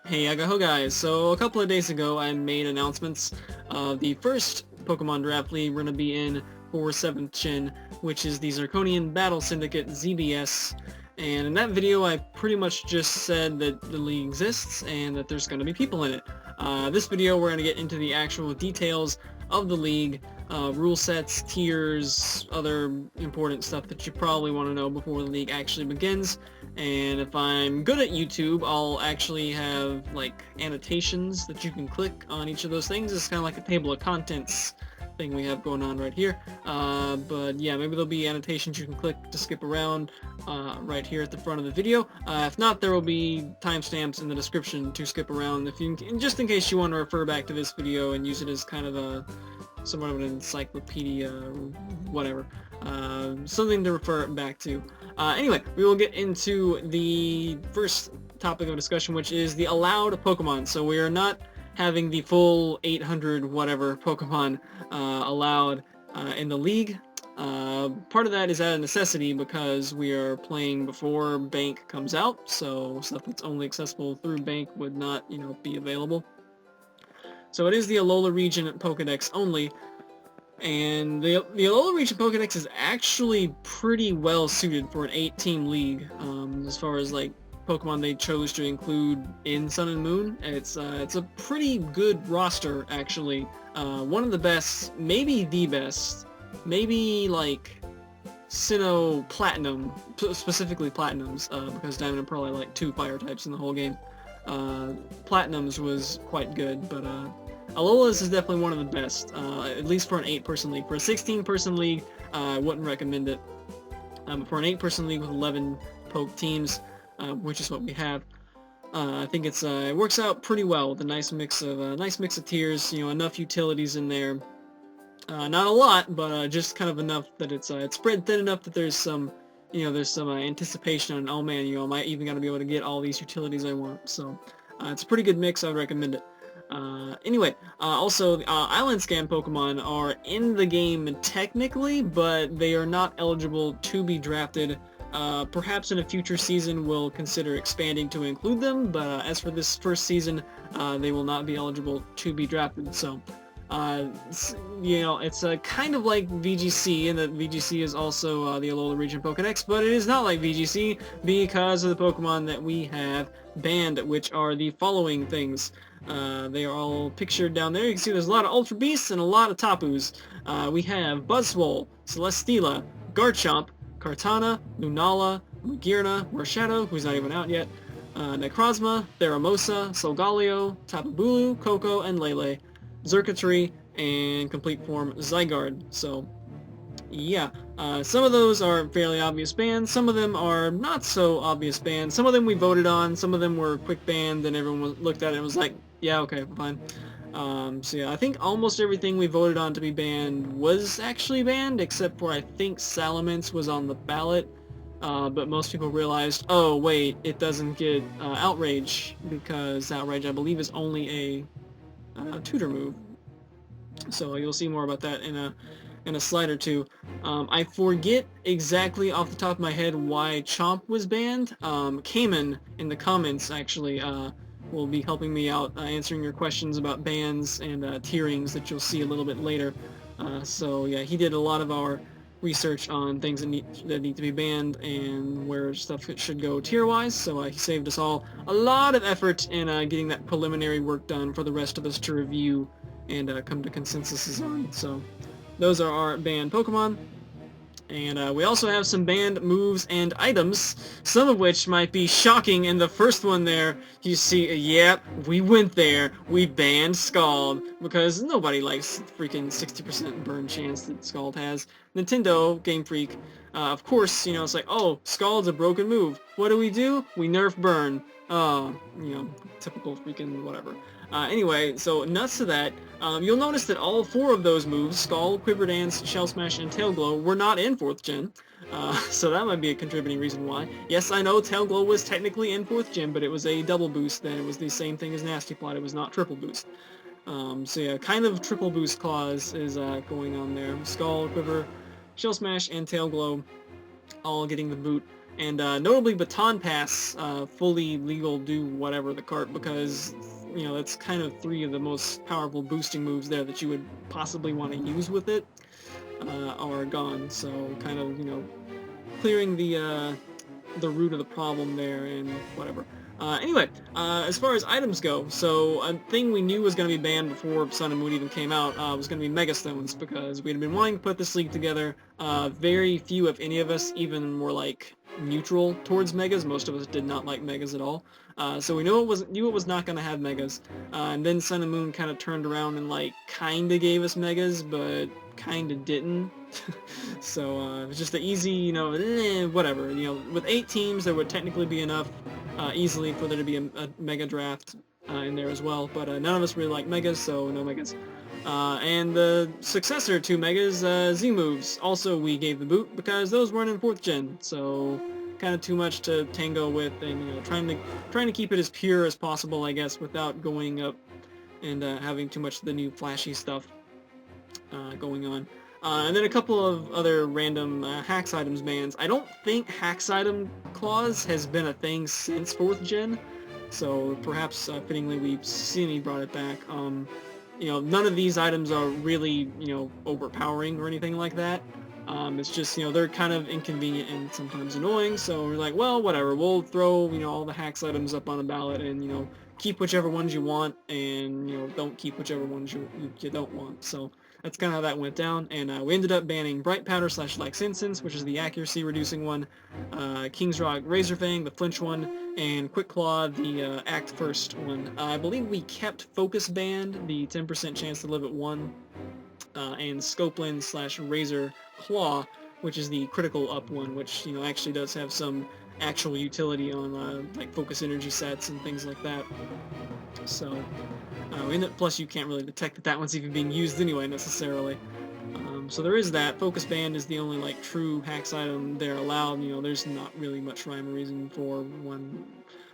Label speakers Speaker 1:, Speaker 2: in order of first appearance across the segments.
Speaker 1: Hey Agaho guys, so a couple of days ago I made announcements of the first Pokemon Draft League we're going to be in for 7th Gen, which is the Zirconian Battle Syndicate ZBS, and in that video I pretty much just said that the league exists and that there's going to be people in it. This video we're going to get into the actual details of the league, rule sets, tiers, other important stuff that you probably want to know before the league actually begins. And if I'm good at YouTube, I'll actually have like annotations that you can click on each of those things. It's kind of like a table of contents thing we have going on right here. But yeah, maybe there'll be annotations you can click to skip around right here at the front of the video. If not, there will be timestamps in the description to skip around if you, just in case you want to refer back to this video and use it as kind of a somewhat of an encyclopedia or whatever. Something to refer back to. Anyway, we will get into the first topic of discussion, which is the allowed Pokemon. So we are not having the full 800 whatever Pokemon allowed in the league. Part of that is out of necessity because we are playing before Bank comes out, so stuff that's only accessible through Bank would not, be available. So it is the Alola region Pokedex only, and the Alola region Pokedex is actually pretty well suited for an 8-team league, as far as like Pokemon they chose to include in Sun and Moon. It's a pretty good roster actually. One of the best, maybe the best, maybe like Sinnoh Platinum, specifically Platinums, because Diamond and Pearl I like 2 fire types in the whole game. Platinums was quite good, but Alola's is definitely one of the best, at least for an 8-person league. For a 16-person league, I wouldn't recommend it. For an 8-person league with 11 poke teams, which is what we have, I think it works out pretty well with a nice mix of tiers. Enough utilities in there. Not a lot, but just kind of enough that it's spread thin enough that there's some anticipation on, oh man, am I even gonna be able to get all these utilities I want? So it's a pretty good mix. I would recommend it. Anyway, also Island Scan Pokemon are in the game technically, but they are not eligible to be drafted. Perhaps in a future season we'll consider expanding to include them, but as for this first season, they will not be eligible to be drafted. So it's kind of like VGC, in that VGC is also the Alola region Pokedex, but it is not like VGC because of the Pokemon that we have banned, which are the following things. They are all pictured down there. You can see there's a lot of Ultra Beasts and a lot of Tapus. We have Buzzwole, Celesteela, Garchomp, Kartana, Lunala, Magearna, Marshadow, who's not even out yet, Necrozma, Theramosa, Solgaleo, Tapu Bulu, Koko, and Lele, Xurkitree, and complete form Zygarde. So, yeah, some of those are fairly obvious bans, some of them are not so obvious bans, some of them we voted on, some of them were quick banned, and everyone looked at it and was like, yeah, okay, fine. So yeah, I think almost everything we voted on to be banned was actually banned, except for I think Salamence was on the ballot, but most people realized, oh wait, it doesn't get Outrage, because Outrage I believe is only a tutor move. So you'll see more about that in a slide or two. I forget exactly off the top of my head why Chomp was banned. Cayman in the comments actually will be helping me out answering your questions about bans and tierings that you'll see a little bit later. So yeah, he did a lot of our research on things that need to be banned and where stuff should go tier-wise, so he saved us all a lot of effort in getting that preliminary work done for the rest of us to review and come to consensuses on. So those are our banned Pokemon. And we also have some banned moves and items, some of which might be shocking. In the first one there, you see, yep, we went there. We banned Scald, because nobody likes freaking 60% burn chance that Scald has. Nintendo, Game Freak, of course, it's like, oh, Scald's a broken move. What do? We nerf burn. Typical freaking whatever. Anyway, so nuts to that. You'll notice that all 4 of those moves, Scald, Quiver Dance, Shell Smash, and Tail Glow, were not in 4th Gen. So that might be a contributing reason why. Yes, I know Tail Glow was technically in 4th Gen, but it was a double boost, then it was the same thing as Nasty Plot, it was not triple boost. So yeah, kind of triple boost clause is going on there. Scald, Quiver, Shell Smash, and Tail Glow all getting the boot. And notably Baton Pass, fully legal, do whatever the cart, because, you know, that's kind of 3 of the most powerful boosting moves there that you would possibly want to use with it, are gone. So kind of, you know, clearing the root of the problem there and whatever. Anyway, as far as items go, so a thing we knew was going to be banned before Sun and Moon even came out was going to be Mega Stones, because we had been wanting to put this league together. Very few, if any of us, even were like neutral towards Megas. Most of us did not like Megas at all. So we knew it was not going to have Megas. And then Sun and Moon kind of turned around and like kind of gave us Megas, but kind of didn't. So it was just the easy, you know, whatever. You know, with 8 teams, there would technically be enough easily for there to be a mega draft in there as well. But none of us really like Megas, so no Megas. And the successor to Megas, Z-Moves, also we gave the boot because those weren't in 4th gen, so kind of too much to tango with, and you know, trying to keep it as pure as possible, I guess, without going up and having too much of the new flashy stuff going on. And then a couple of other random hacks items bans. I don't think hacks item clause has been a thing since 4th gen, so perhaps fittingly we've seen he brought it back. You know, none of these items are really, you know, overpowering or anything like that. It's just, you know, they're kind of inconvenient and sometimes annoying, so we're like, well, whatever, we'll throw, you know, all the hacks items up on a ballot and, you know, keep whichever ones you want and, you know, don't keep whichever ones you don't want. So that's kind of how that went down, and we ended up banning Bright Powder / Lex Instance, which is the accuracy reducing one, King's Rock Razor Fang, the flinch one, and Quick Claw, the Act First one. I believe we kept Focus Band, the 10% chance to live at 1, and Scopeland / Razor Claw, which is the critical up one, which, you know, actually does have some actual utility on like focus energy sets and things like that. So plus you can't really detect that one's even being used anyway necessarily. So there is that. Focus Band is the only like true hacks item they're allowed. You know, there's not really much rhyme or reason for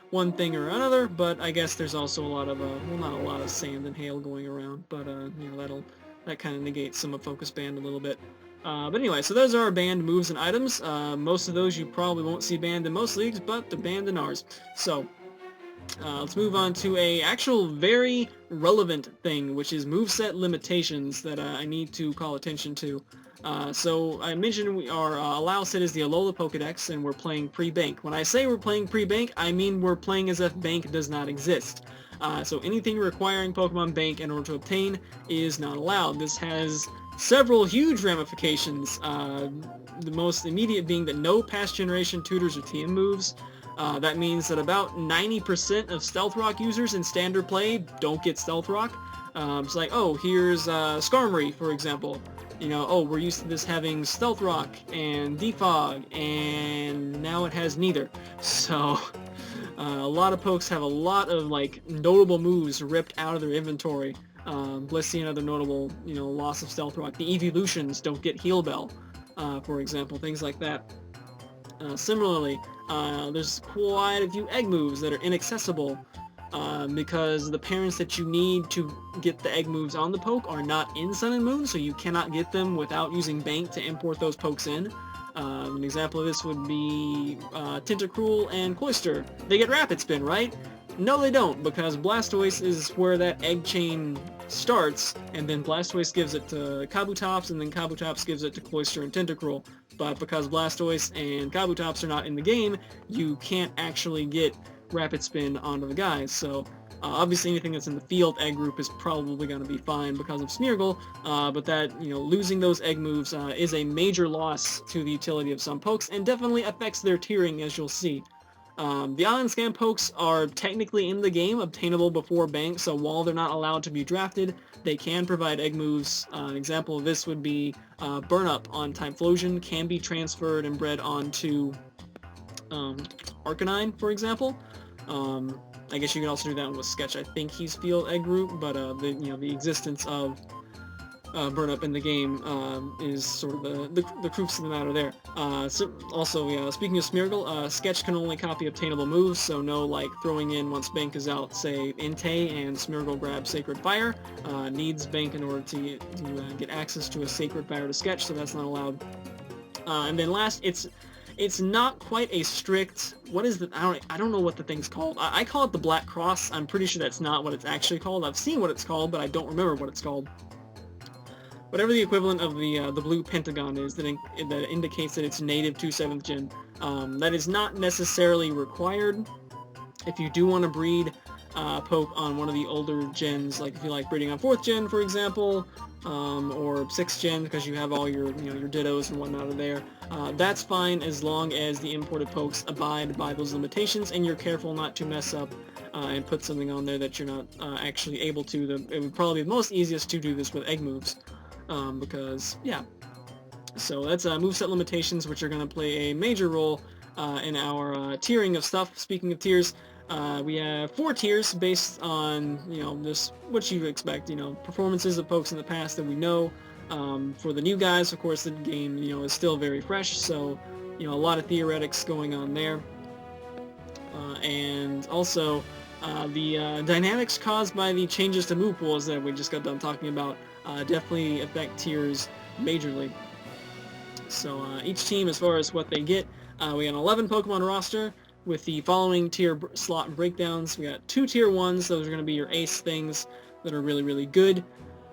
Speaker 1: one thing or another, but I guess there's also a lot of well, not a lot of sand and hail going around, but you know, that kind of negates some of Focus Band a little bit. But anyway, so those are our banned moves and items. Most of those you probably won't see banned in most leagues, but they're banned in ours. So let's move on to a actual very relevant thing, which is moveset limitations that I need to call attention to. So I mentioned our allow set is the Alola Pokedex, and we're playing pre-bank. When I say we're playing pre-bank, I mean we're playing as if bank does not exist. So anything requiring Pokemon Bank in order to obtain is not allowed. This has several huge ramifications, the most immediate being that no past generation tutors or TM moves. That means that about 90% of Stealth Rock users in standard play don't get Stealth Rock. It's like, oh, here's Skarmory, for example. You know, oh, we're used to this having Stealth Rock and Defog, and now it has neither. So a lot of pokes have a lot of like notable moves ripped out of their inventory. Let's see another notable, you know, loss of Stealth Rock. The Evolutions don't get Heal Bell, for example, things like that. Similarly, there's quite a few egg moves that are inaccessible because the parents that you need to get the egg moves on the poke are not in Sun and Moon, so you cannot get them without using Bank to import those pokes in. An example of this would be Tentacruel and Cloyster. They get Rapid Spin, right? No, they don't, because Blastoise is where that egg chain starts, and then Blastoise gives it to Kabutops, and then Kabutops gives it to Cloyster and Tentacruel. But because Blastoise and Kabutops are not in the game, you can't actually get Rapid Spin onto the guys. So obviously anything that's in the field egg group is probably going to be fine because of Smeargle, but that, you know, losing those egg moves is a major loss to the utility of some pokes, and definitely affects their tiering, as you'll see. The Ion Scan pokes are technically in the game, obtainable before Bank, so while they're not allowed to be drafted, they can provide egg moves. An example of this would be Burn Up on Typhlosion can be transferred and bred onto Arcanine, for example. I guess you can also do that one with Sketch. I think he's field egg group, but the existence of Burn Up in the game is sort of the crux of the matter there. Also, speaking of Smeargle, Sketch can only copy obtainable moves, so no like throwing in once Bank is out, say Entei, and Smeargle grabs Sacred Fire. Needs Bank in order to get access to a Sacred Fire to Sketch, so that's not allowed. And then last, It's not quite a strict, what is the, I don't know what the thing's called. I call it the Black Cross. I'm pretty sure that's not what it's actually called. I've seen what it's called, but I don't remember what it's called. Whatever the equivalent of the blue pentagon is that indicates that it's native to 7th gen. That is not necessarily required. If you do want to breed poke on one of the older gens, like if you like breeding on 4th gen, for example, or 6th gen, because you have all your your dittos and whatnot are there, that's fine as long as the imported pokes abide by those limitations and you're careful not to mess up and put something on there that you're not actually able to. It would probably be the most easiest to do this with egg moves, because yeah. So that's moveset limitations, which are going to play a major role in our tiering of stuff. Speaking of tiers, we have 4 tiers based on, just what you expect, performances of pokes in the past that we know. For the new guys, of course, the game, is still very fresh, so, a lot of theoretics going on there. And also, the dynamics caused by the changes to move pools that we just got done talking about definitely affect tiers majorly. So each team, as far as what they get, we got an 11 Pokemon roster with the following tier slot breakdowns. We got 2 tier 1s, those are going to be your ace things that are really, really good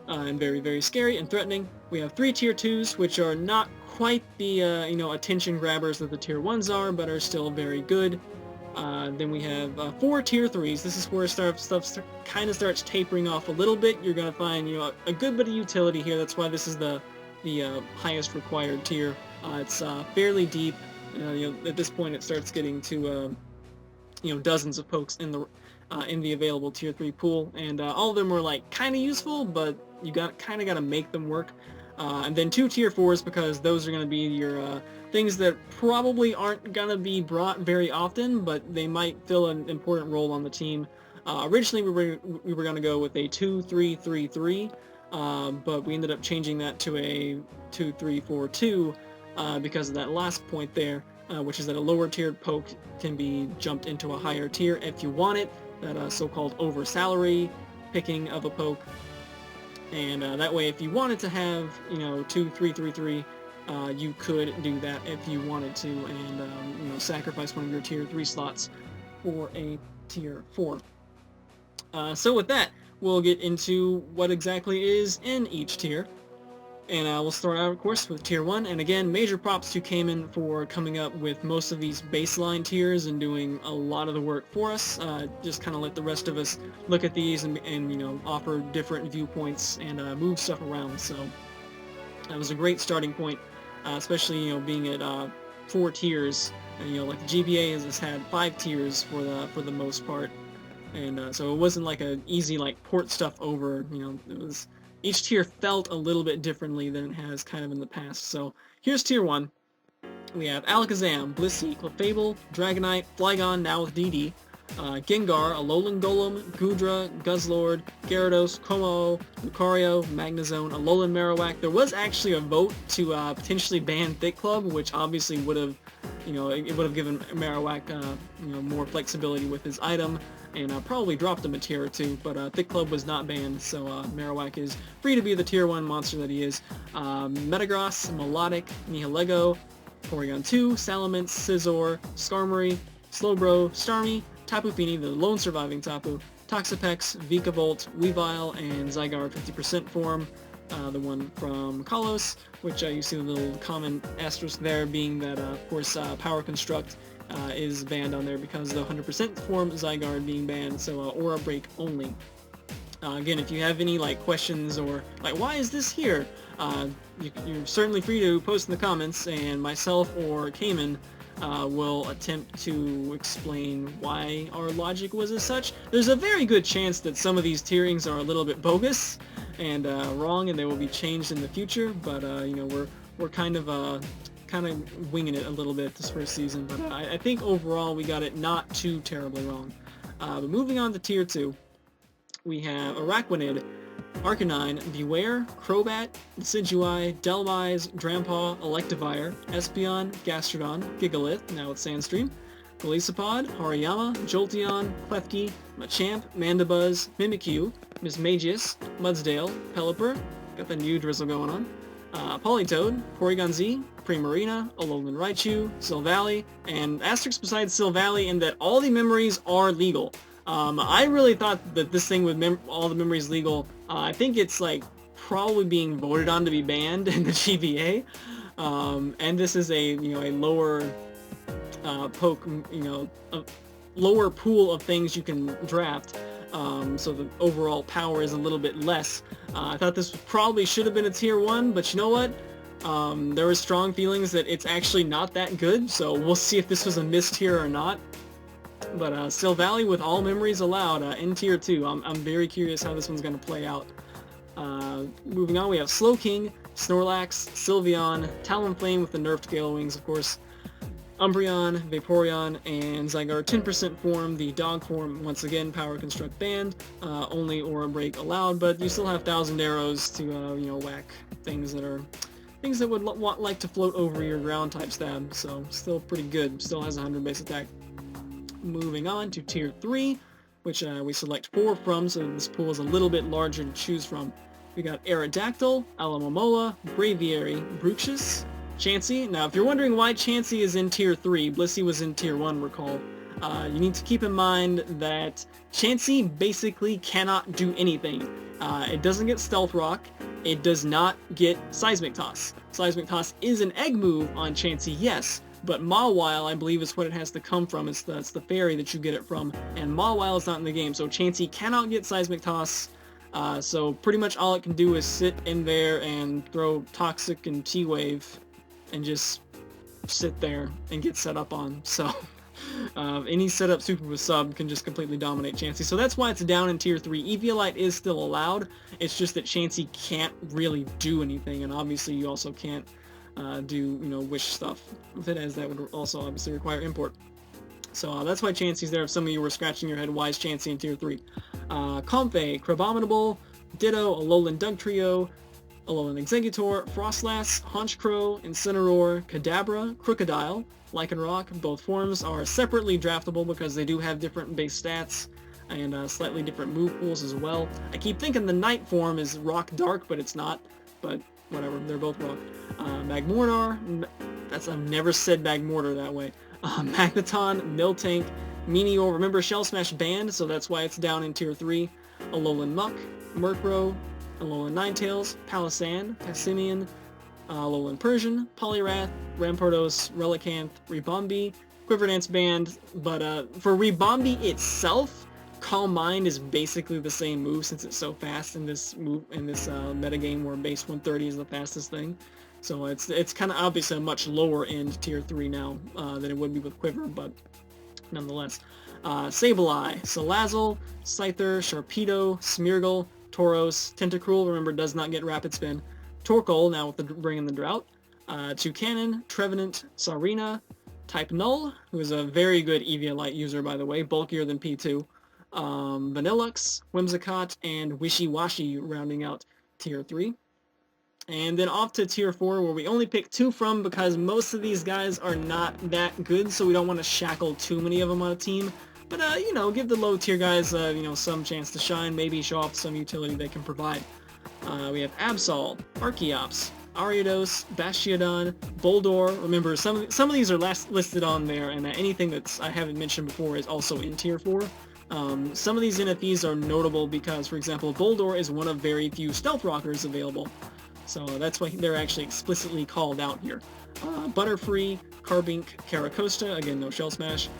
Speaker 1: and very, very scary and threatening. We have 3 tier 2s, which are not quite the, attention grabbers that the tier 1s are, but are still very good. Then we have 4 tier 3s. This is where stuff kind of starts tapering off a little bit. You're going to find, a good bit of utility here. That's why this is the highest required tier. It's fairly deep. At this point, it starts getting to dozens of pokes in the available tier 3 pool, and all of them are like kind of useful, but you kind of got to make them work. And then 2 tier 4s, because those are going to be your things that probably aren't going to be brought very often, but they might fill an important role on the team. Originally, we were going to go with a 2-3-3-3. But we ended up changing that to a 2-3-4-2 because of that last point there, which is that a lower tiered poke can be jumped into a higher tier if you want it, that so-called over salary picking of a poke. And that way, if you wanted to have 2-3-3-3, you could do that if you wanted to, and sacrifice one of your tier 3 slots for a tier 4. So with that, we'll get into what exactly is in each tier. And we'll start out, of course, with Tier 1. And again, major props to Cayman for coming up with most of these baseline tiers and doing a lot of the work for us. Just kind of let the rest of us look at these and offer different viewpoints and move stuff around. So that was a great starting point, especially, being at 4 tiers. And, like the GBA has had 5 tiers for the most part. And so it wasn't like an easy port stuff over, it was, each tier felt a little bit differently than it has kind of in the past. So here's Tier 1. We have Alakazam, Blissey, Clefable, Dragonite, Flygon, now with DD, Gengar, Alolan Golem, Gudra, Guzzlord, Gyarados, Como, Lucario, Magnezone, Alolan Marowak. There was actually a vote to potentially ban Thick Club, which obviously would have, it would have given Marowak, more flexibility with his item, and probably dropped him a tier or 2, but Thick Club was not banned, so Marowak is free to be the Tier 1 monster that he is. Metagross, Melodic, Nihilego, Porygon 2, Salamence, Scizor, Skarmory, Slowbro, Starmie, Tapu Fini, the lone surviving Tapu, Toxapex, Vikavolt, Weavile, and Zygarde 50% form, the one from Kalos, which you see the little common asterisk there being that, of course, Power Construct is banned on there because of the 100% form Zygarde being banned, so Aura Break only. Again, if you have any questions or why is this here, you're certainly free to post in the comments, and myself or Cayman will attempt to explain why our logic was as such. There's a very good chance that some of these tierings are a little bit bogus and wrong, and they will be changed in the future, but we're kind of winging it a little bit this first season, but I think overall we got it not too terribly wrong. But moving on to Tier 2, we have Araquanid, Arcanine, Beware, Crobat, Decidueye, Delmise, Drampaw, Electivire, Espeon, Gastrodon, Gigalith, now with Sandstream, Golisopod, Hariyama, Jolteon, Klefki, Machamp, Mandibuzz, Mimikyu, Mismagius, Mudsdale, Pelipper, got the new drizzle going on, Politoed, Porygon Z, Primarina, Alolan Raichu, Silvally, and asterisk besides Silvally in that all the memories are legal. I really thought that this thing with all the memories legal, I think it's like probably being voted on to be banned in the GBA. And this is a lower a lower pool of things you can draft. So the overall power is a little bit less. I thought this probably should have been a tier 1, but you know what? There were strong feelings that it's actually not that good, so we'll see if this was a missed tier or not. But Silvally with all memories allowed in tier 2. I'm very curious how this one's going to play out. Moving on, we have Slowking, Snorlax, Sylveon, Talonflame with the nerfed Gale Wings, of course, Umbreon, Vaporeon, and Zygarde 10% form. The dog form, once again, Power Construct banned, only Aura Break allowed, but you still have 1,000 arrows to, whack things that would like to float over your ground type stab, so still pretty good. Still has 100 base attack. Moving on to tier 3, which we select 4 from, so this pool is a little bit larger to choose from. We got Aerodactyl, Alomomola, Braviary, Bruxius, Chansey. Now, if you're wondering why Chansey is in tier 3, Blissey was in tier 1, recall, you need to keep in mind that Chansey basically cannot do anything. It doesn't get Stealth Rock, it does not get Seismic Toss. Seismic Toss is an egg move on Chansey, yes, but Mawile, I believe, is what it has to come from. It's the fairy that you get it from, and Mawile is not in the game, so Chansey cannot get Seismic Toss, so pretty much all it can do is sit in there and throw Toxic and T-Wave, and just sit there and get set up on, so any setup super with sub can just completely dominate Chansey. So that's why it's down in tier 3. Eviolite is still allowed, it's just that Chansey can't really do anything, and obviously you also can't do, wish stuff with it, as that would also obviously require import. So that's why Chansey's there. If some of you were scratching your head, why is Chansey in tier 3? Comfey, Crabominable, Ditto, Alolan Dugtrio, Alolan Exeggutor, Frostlass, Honchkrow, Incineroar, Kadabra, Crocodile, Lycanroc. Both forms are separately draftable because they do have different base stats and slightly different move pools as well. I keep thinking the Night form is Rock Dark, but it's not. But whatever, they're both Rock. Magmortar, I've never said Magmortar that way. Magneton, Miltank, Meteor. Remember, Shell Smash banned, so that's why it's down in tier 3. Alolan Muck, Murkrow, Alolan Ninetales, Palossand, Passimian, Alolan Persian, Poliwrath, Rampardos, Relicanth, Ribombee, Quiverdance banned, but for Ribombee itself, Calm Mind is basically the same move since it's so fast in this metagame where base 130 is the fastest thing. So it's kind of obviously a much lower end tier 3 now than it would be with Quiver, but nonetheless. Sableye, Salazzle, Scyther, Sharpedo, Smeargle, Tauros, Tentacruel, remember, does not get Rapid Spin. Torkoal, now with the Bring in the Drought. Toucannon, Trevenant, Sarina, Type Null, who is a very good Eviolite user, by the way, bulkier than P2. Vanillux, Whimsicott, and Wishy-Washy rounding out tier 3. And then off to tier 4, where we only pick 2 from because most of these guys are not that good, so we don't want to shackle too many of them on a team. But, give the low tier guys, some chance to shine, maybe show off some utility they can provide. We have Absol, Archeops, Ariados, Bastiodon, Boldor. Remember, some of these are listed on there, and anything that I haven't mentioned before is also in tier 4. Some of these NFEs are notable because, for example, Boldor is one of very few Stealth Rockers available. So that's why they're actually explicitly called out here. Butterfree, Carbink, Caracosta, again, no Shell Smash.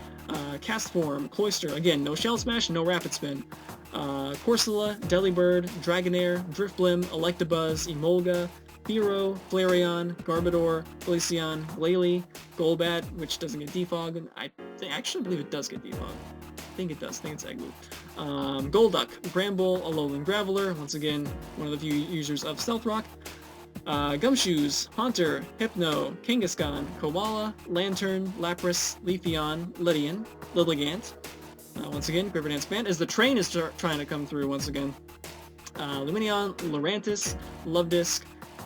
Speaker 1: Castform, Cloyster, again, no Shell Smash, no Rapid Spin. Corsola, Delibird, Dragonair, Drifblim, Electabuzz, Emolga, Fearow, Flareon, Garbodor, Glaceon, Glalie, Golbat, which doesn't get Defog, and I actually believe it does get Defog. I think it does. I think it's Egg Move. Golduck, Bramble, Alolan Graveler, once again, one of the few users of Stealth Rock. Gumshoes, Haunter, Hypno, Kangaskhan, Koala, Lantern, Lapras, Leafeon, Lydian, Lilligant. Once again, Quiverdance banned, as the train is trying to come through once again. Lumineon, Lurantis, Lovedisc,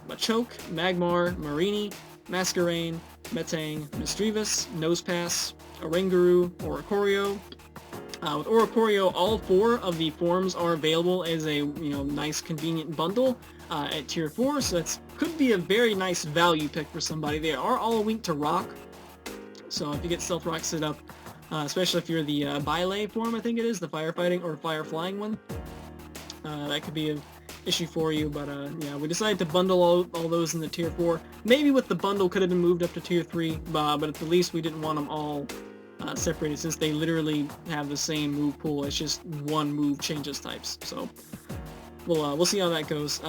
Speaker 1: Machoke, Magmar, Marini, Masquerain, Metang, Misdreavus, Nosepass, Oranguru, Oricorio, With Oricorio, all 4 of the forms are available as a nice convenient bundle at Tier 4, so that could be a very nice value pick for somebody. They are all weak to Rock, so if you get Stealth Rock set up, especially if you're the Bile form, I think it is, the Firefighting or Fire Flying one, that could be an issue for you, but yeah, we decided to bundle all those in the Tier 4. Maybe with the bundle could have been moved up to Tier 3, but at the least we didn't want them all separated, since they literally have the same move pool. It's just one move changes types. So we'll see how that goes.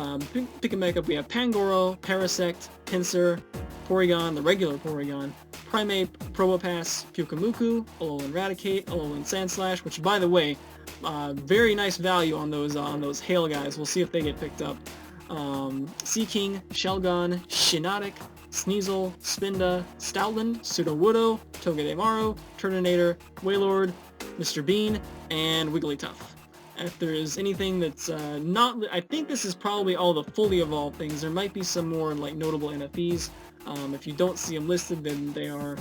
Speaker 1: Picking back up, we have Pangoro, Parasect, Pinsir, Porygon, the regular Porygon, Primeape, Probopass, Pyukumuku, Alolan Raticate, Alolan Sandslash, which, by the way, very nice value on those Hail guys. We'll see if they get picked up. Seaking, Shelgon, Shiinotic, Sneasel, Spinda, Stoutland, Sudowoodo, Togedemaru, Turtonator, Wailord, Mr. Bean, and Wigglytuff. If there is anything that's not... I think this is probably all the fully evolved things. There might be some more like notable NFEs. If you don't see them listed, then they are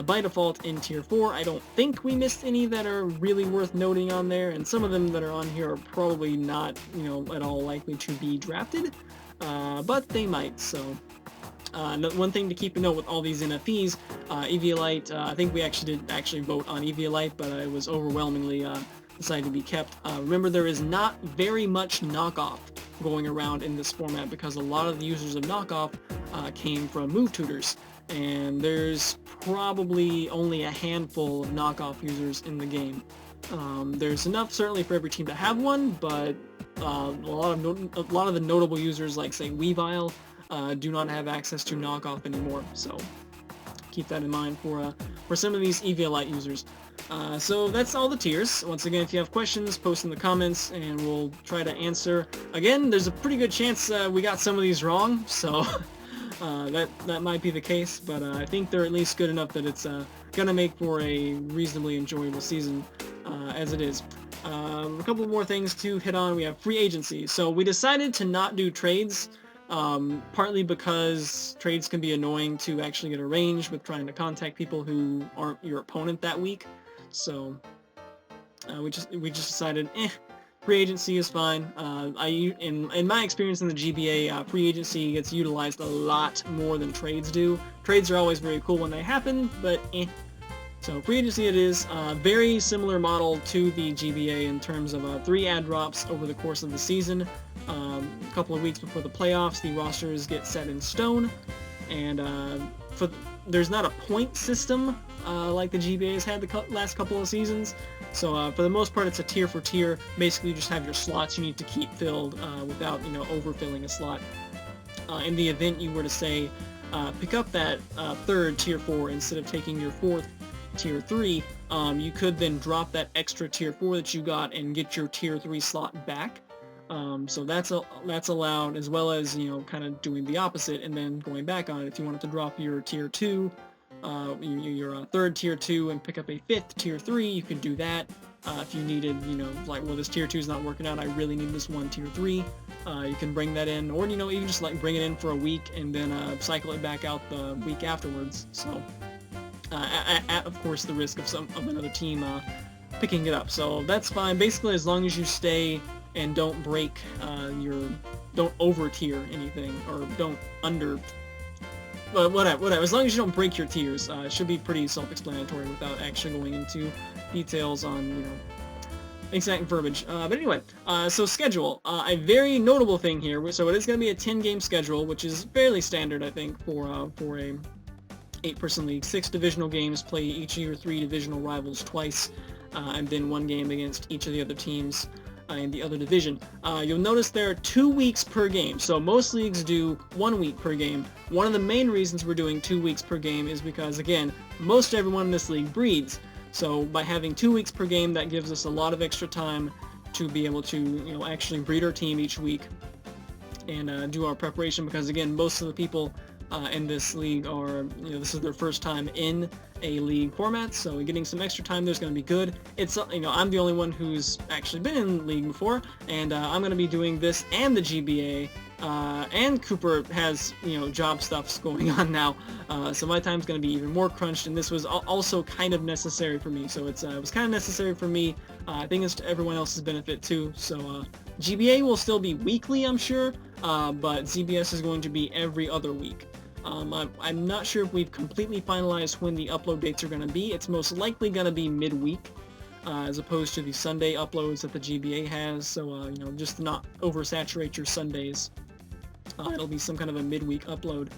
Speaker 1: by default in Tier 4. I don't think we missed any that are really worth noting on there, and some of them that are on here are probably not, at all likely to be drafted, but they might, so... one thing to keep in note with all these NFEs, Eviolite, I think we actually did vote on Eviolite, but it was overwhelmingly decided to be kept. Remember, there is not very much knockoff going around in this format, because a lot of the users of knockoff came from move tutors, and there's probably only a handful of knockoff users in the game. There's enough certainly for every team to have one, but a lot of the notable users, like say Weavile, do not have access to knockoff anymore, so keep that in mind for some of these Eviolite users. So that's all the tiers. Once again, if you have questions, post in the comments and we'll try to answer. Again, there's a pretty good chance we got some of these wrong, so that might be the case, but I think they're at least good enough that it's gonna make for a reasonably enjoyable season as it is. A couple more things to hit on. We have free agency. So we decided to not do trades, partly because trades can be annoying to actually get arranged with trying to contact people who aren't your opponent that week. So we just decided, free agency is fine. In my experience in the GBA, free agency gets utilized a lot more than trades do. Trades are always very cool when they happen, but So free agency it is. Very similar model to the GBA in terms of 3 ad drops over the course of the season. A couple of weeks before the playoffs, the rosters get set in stone, and there's not a point system like the GBA has had the last couple of seasons. So for the most part, it's a tier for tier. Basically, you just have your slots you need to keep filled without overfilling a slot. In the event you were to say pick up that 3rd tier 4 instead of taking your 4th tier 3, you could then drop that extra tier 4 that you got and get your tier 3 slot back. So that's allowed, as well as kind of doing the opposite and then going back on it. If you wanted to drop your tier 2, your 3rd tier 2 and pick up a 5th tier 3, you could do that. If you needed, like, well, this tier 2 is not working out, I really need this one tier 3, you can bring that in, or even just like bring it in for a week and then cycle it back out the week afterwards. So at of course the risk of another team picking it up. So that's fine, basically, as long as you stay and don't break don't over tier anything, or don't under, whatever, as long as you don't break your tiers, it should be pretty self-explanatory without actually going into details on, exact verbiage. But anyway, so schedule, a very notable thing here, so it is going to be a 10-game schedule, which is fairly standard, I think, for a 8-person league. 6 divisional games, play each of your 3 divisional rivals twice, and then 1 game against each of the other teams in the other division. You'll notice there are 2 weeks per game, so most leagues do 1 week per game. One of the main reasons we're doing 2 weeks per game is because, again, most everyone in this league breeds, so by having 2 weeks per game, that gives us a lot of extra time to be able to, actually breed our team each week and do our preparation, because, again, most of the people in this league are, this is their first time in a league format, so getting some extra time there's going to be good. It's, I'm the only one who's actually been in league before, and I'm going to be doing this and the GBA, and Kooper has, job stuffs going on now, so my time's going to be even more crunched, and this was also kind of necessary for me, so it was kind of necessary for me. I think it's to everyone else's benefit too, so GBA will still be weekly, I'm sure, but ZBS is going to be every other week. I'm not sure if we've completely finalized when the upload dates are going to be. It's most likely going to be midweek, as opposed to the Sunday uploads that the GBA has, so, just to not oversaturate your Sundays. It'll be some kind of a midweek upload.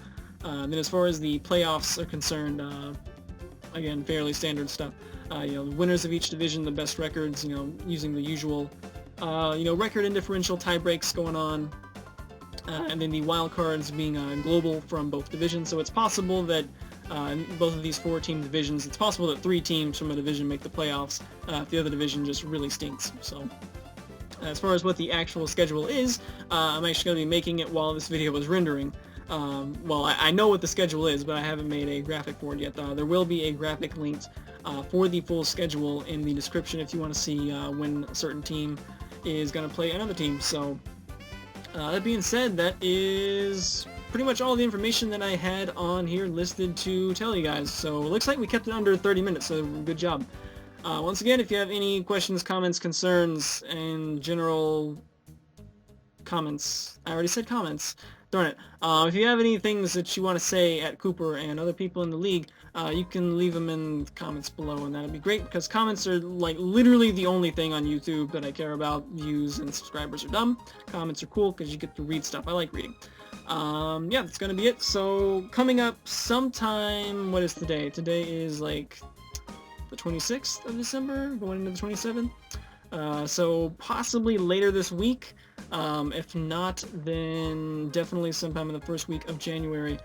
Speaker 1: Then as far as the playoffs are concerned, again, fairly standard stuff. The winners of each division, the best records, using the usual, record and differential tie breaks going on. And then the wild cards being global from both divisions, so it's possible that in both of these 4-team divisions, it's possible that 3 teams from a division make the playoffs if the other division just really stinks. So as far as what the actual schedule is, I'm actually going to be making it while this video is rendering. Well, I know what the schedule is, but I haven't made a graphic for it yet. There will be a graphic linked for the full schedule in the description if you want to see when a certain team is going to play another team. So that being said, that is pretty much all the information that I had on here listed to tell you guys. So it looks like we kept it under 30 minutes, so good job. Once again, if you have any questions, comments, concerns, and general comments, I already said comments, darn it. If you have any things that you want to say at Kooper and other people in the league, you can leave them in the comments below, and that'd be great, because comments are like literally the only thing on YouTube that I care about. Views and subscribers are dumb. Comments are cool because you get to read stuff. I like reading. Yeah, that's gonna be it. So coming up sometime, what is today? Today is like the 26th of December, going into the 27th. So possibly later this week. If not, then definitely sometime in the first week of January,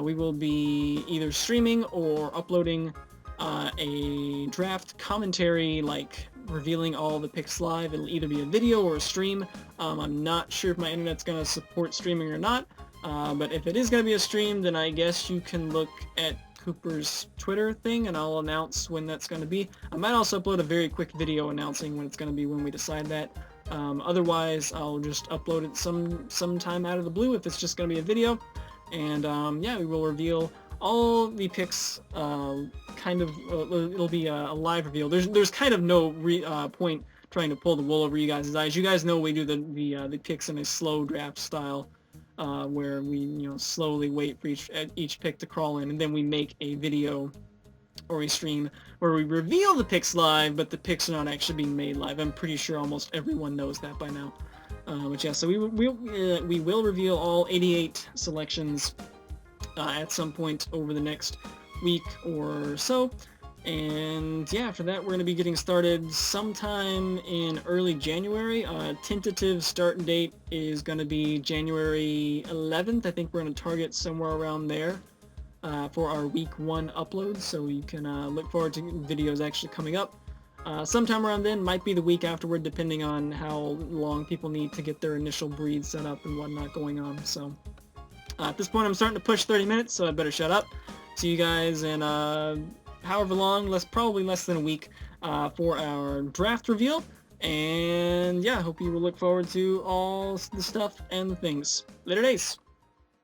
Speaker 1: we will be either streaming or uploading a draft commentary, like revealing all the picks live. It'll either be a video or a stream. I'm not sure if my internet's going to support streaming or not, but if it is going to be a stream, then I guess you can look at Kooper's Twitter thing, and I'll announce when that's going to be. I might also upload a very quick video announcing when it's going to be when we decide that. Otherwise, I'll just upload it sometime out of the blue if it's just going to be a video. And yeah, we will reveal all the picks. It'll be a live reveal. There's kind of no point trying to pull the wool over you guys' eyes. You guys know we do the picks in a slow draft style, where we slowly wait for each pick to crawl in, and then we make a video or a stream where we reveal the picks live, but the picks are not actually being made live. I'm pretty sure almost everyone knows that by now. But yeah, so we will reveal all 88 selections at some point over the next week or so. And yeah, after that, we're going to be getting started sometime in early January. Tentative start date is going to be January 11th. I think we're going to target somewhere around there for our week 1 uploads, so you can look forward to videos actually coming up. Sometime around then, might be the week afterward, depending on how long people need to get their initial breed set up and whatnot going on. So at this point, I'm starting to push 30 minutes, so I better shut up. See you guys in however long, probably less than a week, for our draft reveal. And yeah, hope you will look forward to all the stuff and the things. Later days!